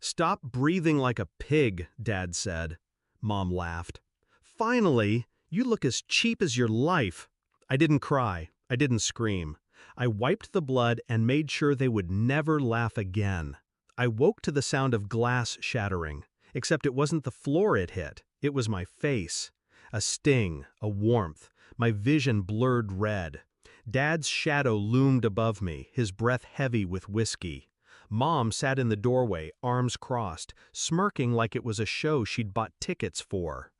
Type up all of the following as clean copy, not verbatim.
"Stop breathing like a pig," Dad said. Mom laughed. "Finally, you look as cheap as your life." I didn't cry. I didn't scream. I wiped the blood and made sure they would never laugh again. I woke to the sound of glass shattering, except it wasn't the floor it hit, it was my face. A sting, a warmth, my vision blurred red. Dad's shadow loomed above me, his breath heavy with whiskey. Mom sat in the doorway, arms crossed, smirking like it was a show she'd bought tickets for.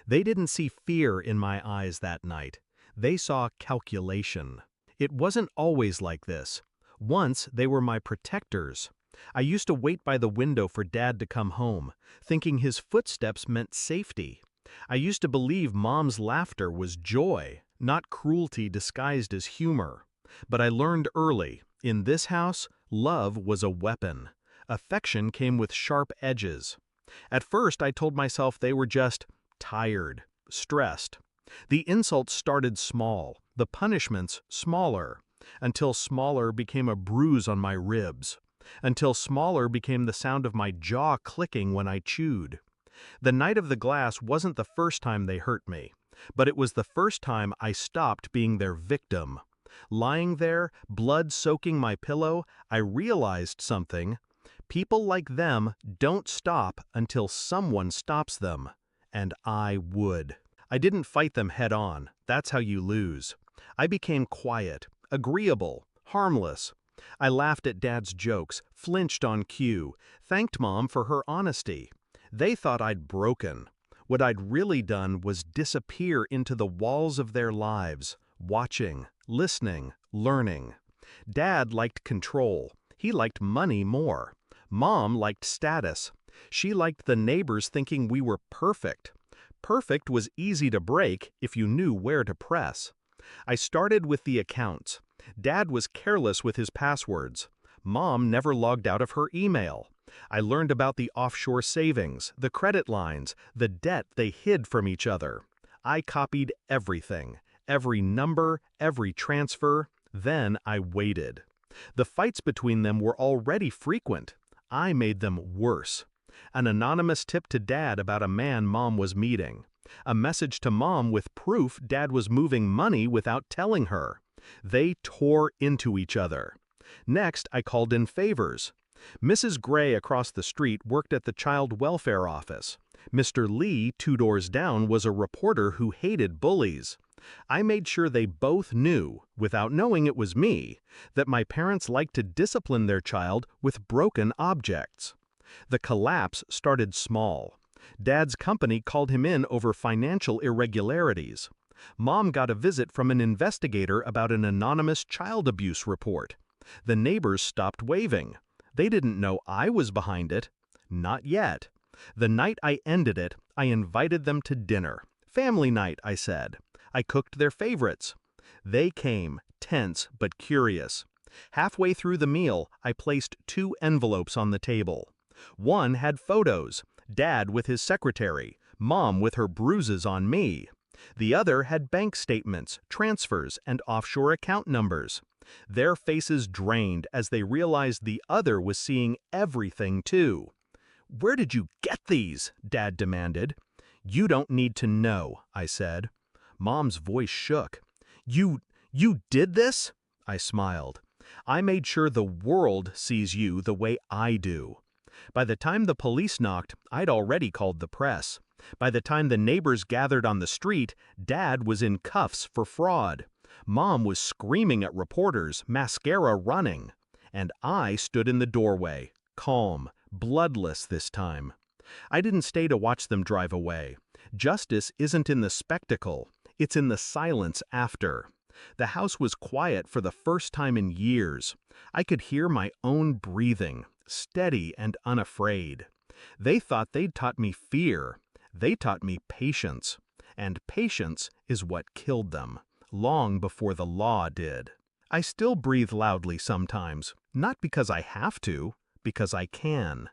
They didn't see fear in my eyes that night. They saw calculation. It wasn't always like this. Once they were my protectors. I used to wait by the window for Dad to come home, thinking his footsteps meant safety. I used to believe Mom's laughter was joy, not cruelty disguised as humor. But I learned early, in this house, love was a weapon. Affection came with sharp edges. At first I told myself they were just tired, stressed. The insults started small, the punishments smaller, until smaller became a bruise on my ribs, until smaller became the sound of my jaw clicking when I chewed. The night of the glass wasn't the first time they hurt me, but it was the first time I stopped being their victim. Lying there, blood soaking my pillow, I realized something. People like them don't stop until someone stops them, and I would. I didn't fight them head on. That's how you lose. I became quiet, agreeable, harmless. I laughed at Dad's jokes, flinched on cue, thanked Mom for her honesty. They thought I'd broken. What I'd really done was disappear into the walls of their lives, watching, listening, learning. Dad liked control. He liked money more. Mom liked status. She liked the neighbors thinking we were perfect. Perfect was easy to break if you knew where to press. I started with the accounts. Dad was careless with his passwords. Mom never logged out of her email. I learned about the offshore savings, the credit lines, the debt they hid from each other. I copied everything, every number, every transfer. Then I waited. The fights between them were already frequent. I made them worse. An anonymous tip to Dad about a man Mom was meeting. A message to Mom with proof Dad was moving money without telling her. They tore into each other. Next, I called in favors. Mrs. Gray across the street worked at the child welfare office. Mr. Lee, 2 doors down, was a reporter who hated bullies. I made sure they both knew, without knowing it was me, that my parents liked to discipline their child with broken objects. The collapse started small. Dad's company called him in over financial irregularities. Mom got a visit from an investigator about an anonymous child abuse report. The neighbors stopped waving. They didn't know I was behind it. Not yet. The night I ended it, I invited them to dinner. Family night, I said. I cooked their favorites. They came, tense but curious. Halfway through the meal, I placed 2 envelopes on the table. One had photos, Dad with his secretary, Mom with her bruises on me. The other had bank statements, transfers, and offshore account numbers. Their faces drained as they realized the other was seeing everything too. "Where did you get these?" Dad demanded. "You don't need to know," I said. Mom's voice shook. You did this?" I smiled. "I made sure the world sees you the way I do." By the time the police knocked, I'd already called the press. By the time the neighbors gathered on the street, Dad was in cuffs for fraud. Mom was screaming at reporters, mascara running. And I stood in the doorway, calm, bloodless this time. I didn't stay to watch them drive away. Justice isn't in the spectacle, it's in the silence after. The house was quiet for the first time in years. I could hear my own breathing, steady and unafraid. They thought they'd taught me fear. They taught me patience. And patience is what killed them, long before the law did. I still breathe loudly sometimes, not because I have to, because I can.